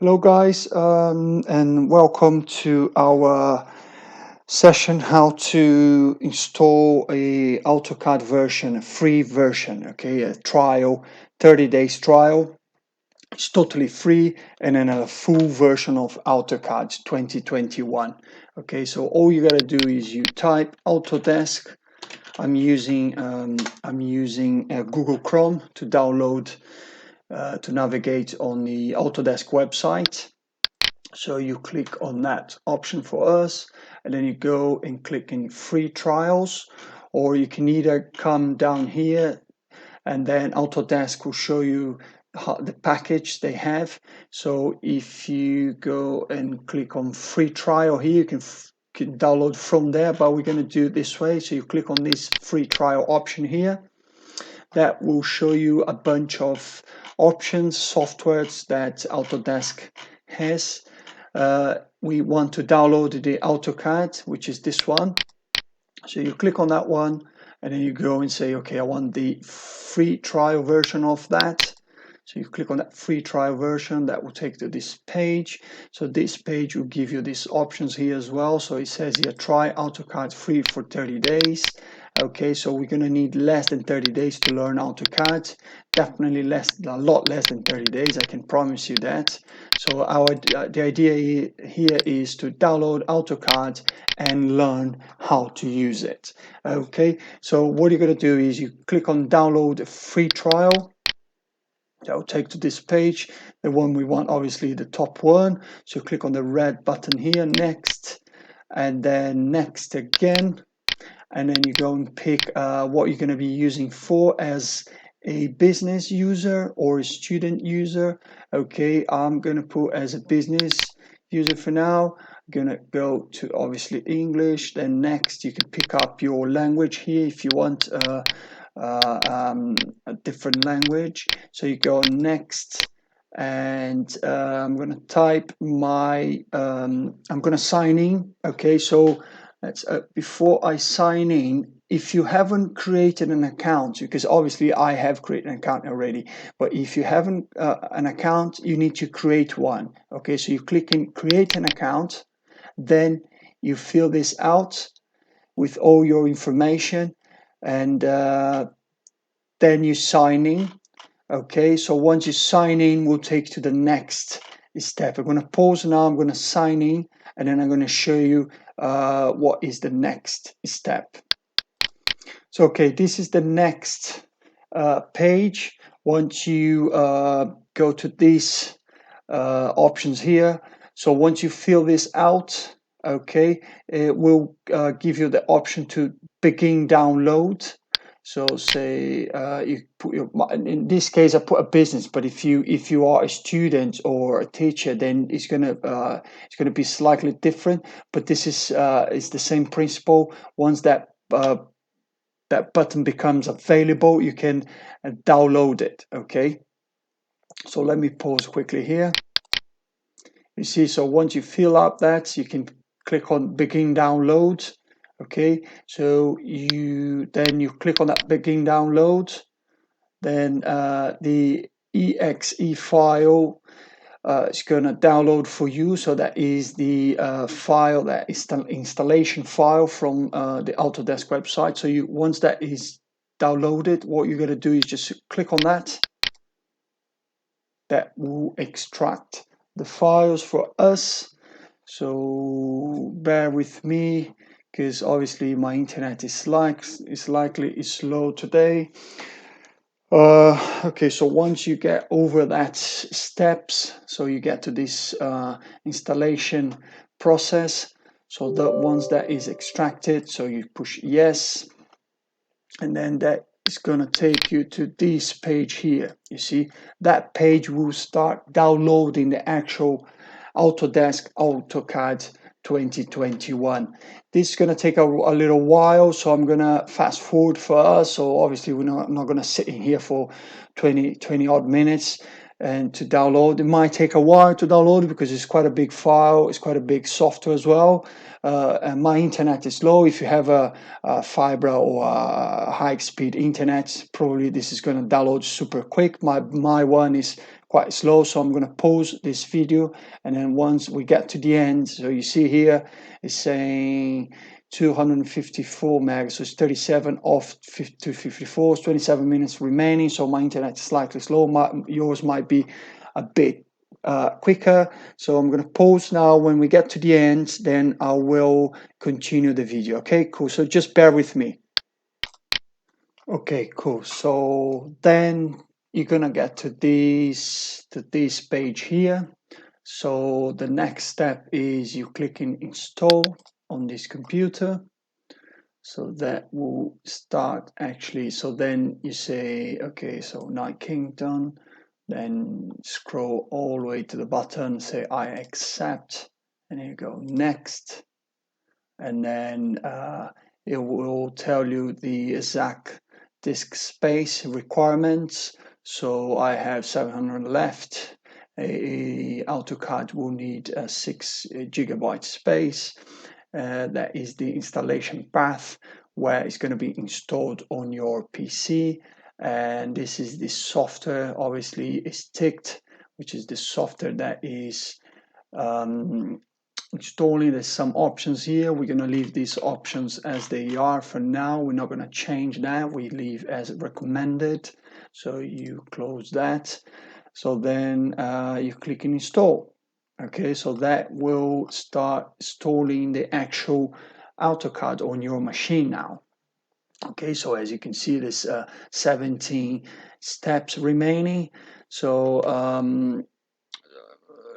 Hello, guys, and welcome to our session how to install a Autocad version, a free version, okay, a trial, 30 days trial. It's totally free, and then a full version of Autocad 2021. Okay, so all you gotta do is you type Autodesk. I'm using Google Chrome to download to navigate on the Autodesk website. So you click on that option for us, and then you go and click in free trials, or you can either come down here and then Autodesk will show you the package they have. So if you go and click on free trial here, you can download from there, but we're going to do it this way. So you click on this free trial option here. That will show you a bunch of options, softwares that Autodesk has. We want to download the AutoCAD, which is this one. So you click on that one, and then you go and say, okay, I want the free trial version of that. So you click on that free trial version. That will take to this page. So this page will give you these options here as well. So it says here, try AutoCAD free for 30 days. Okay, so we're going to need less than 30 days to learn AutoCAD. Definitely a lot less than 30 days, I can promise you that. So the idea here is to download AutoCAD and learn how to use it. Okay, so what you're going to do is you click on download a free trial. That will take to this page. The one we want, obviously the top one. So click on the red button here, next, and then next again. And then you go and pick what you're going to be using for as a business user or a student user. Okay, I'm going to put as a business user for now. I'm going to go to obviously English. Then next, you can pick up your language here if you want a different language. So you go next, and I'm going to type I'm going to sign in. Okay, so that's before I sign in. If you haven't created an account, because obviously I have created an account already, but if you haven't an account, you need to create one. Okay, so you click in create an account, then you fill this out with all your information, and then you sign in. Okay, so once you sign in, we'll take to the next step. I'm going to pause now, I'm going to sign in, and then I'm going to show you what is the next step. So, okay, this is the next page. Once you go to these options here, so once you fill this out, okay, it will give you the option to begin download. So say you put in this case I put a business, but if you are a student or a teacher, then it's gonna be slightly different. But this is the same principle. Once that button becomes available, you can download it. Okay, so let me pause quickly here. You see, so once you fill up that, you can click on begin download. Okay, so you click on that begin download, then the exe file is going to download for you. So that is the file, that is the installation file from the Autodesk website. So once that is downloaded, what you're going to do is just click on that. That will extract the files for us. So bear with me, because obviously my internet is likely slow today. Okay, so once you get over that steps, so you get to this installation process. So that once that is extracted, so you push yes, and then that is going to take you to this page here. You see, that page will start downloading the actual Autodesk AutoCAD 2021. This is going to take a little while, so I'm going to fast forward for us. So obviously we're not going to sit in here for 20 odd minutes and to download. It might take a while to download because it's quite a big file, it's quite a big software as well. And my internet is low. If you have a fiber or a high speed internet, probably this is going to download super quick. My one is quite slow, so I'm going to pause this video, and then once we get to the end, so you see here it's saying 254 megs, so it's 37 off 254, 27 minutes remaining. So my internet is slightly slow, yours might be a bit quicker. So I'm going to pause now. When we get to the end, then I will continue the video. Okay, cool. So just bear with me. Okay, cool. So then you're gonna get to this page here. So the next step is you click in install on this computer. So that will start actually. So then you say, okay, so Night Kingdom, then scroll all the way to the bottom, say I accept, and you go next, and then it will tell you the exact disk space requirements. So I have 700 left. Autocad will need a 6 gigabyte space. That is the installation path where it's going to be installed on your PC. And this is the software, obviously is ticked, which is the software that is installing. There's some options here. We're going to leave these options as they are for now. We're not going to change that. We leave as recommended. So you close that. So then you click in install. Okay, so that will start installing the actual AutoCAD on your machine now. Okay, so as you can see, there's 17 steps remaining. So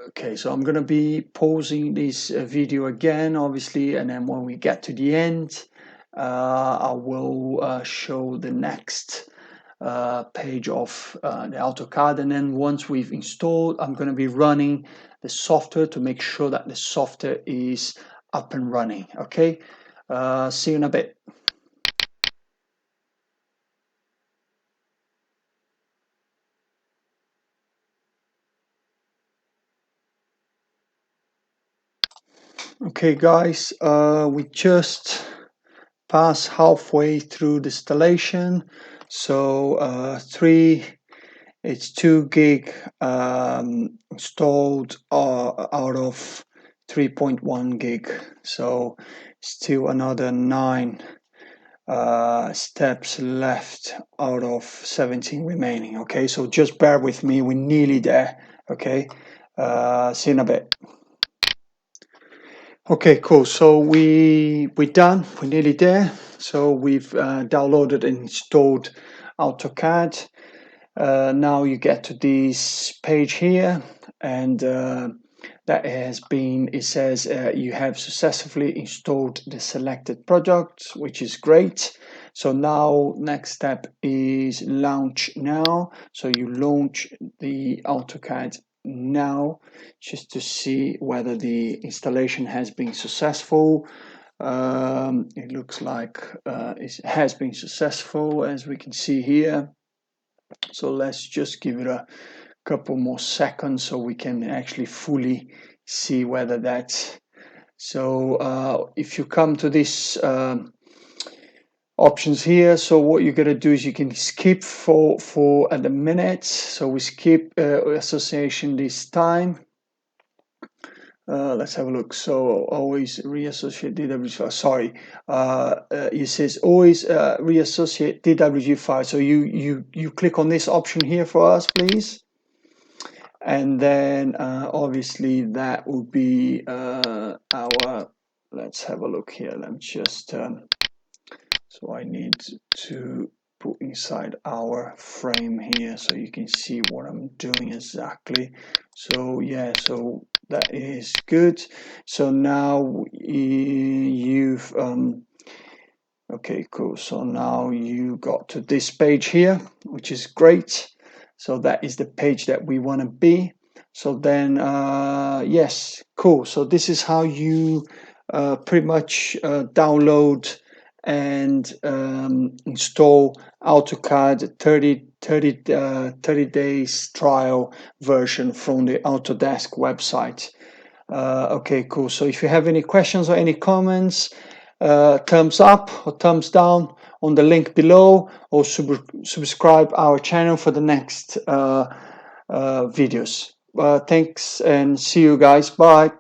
okay, so I'm going to be pausing this video again, obviously, and then when we get to the end, I will show the next page of the AutoCAD, and then once we've installed, I'm going to be running the software to make sure that the software is up and running. Okay, see you in a bit. Okay, guys, we just passed halfway through the installation. So it's 2 gig installed out of 3.1 gig. So still another 9 steps left out of 17 remaining. Okay, so just bear with me. We're nearly there. Okay, see you in a bit. Okay, cool. So we're done. We're nearly there. So we've downloaded and installed AutoCAD. Now you get to this page here, and that has been, it says you have successfully installed the selected product, which is great. So now next step is launch now. So you launch the AutoCAD now just to see whether the installation has been successful. It looks like it has been successful, as we can see here. So let's just give it a couple more seconds so we can actually fully see whether that's so. If you come to this options here, so what you're going to do is you can skip for at the minute. So we skip association this time. Let's have a look. So always reassociate DWG. Sorry, it says always reassociate DWG file. So you click on this option here for us, please. And then obviously that will be our. Let's have a look here. Let me just. So I need to put inside our frame here so you can see what I'm doing exactly. So yeah, so that is good. So now you've okay, cool. So now you got to this page here, which is great. So that is the page that we want to be. So then yes, cool. So this is how you pretty much download and install AutoCAD 30 days trial version from the Autodesk website. Okay, cool. So if you have any questions or any comments, thumbs up or thumbs down on the link below, or subscribe our channel for the next videos. Thanks and see you guys. Bye.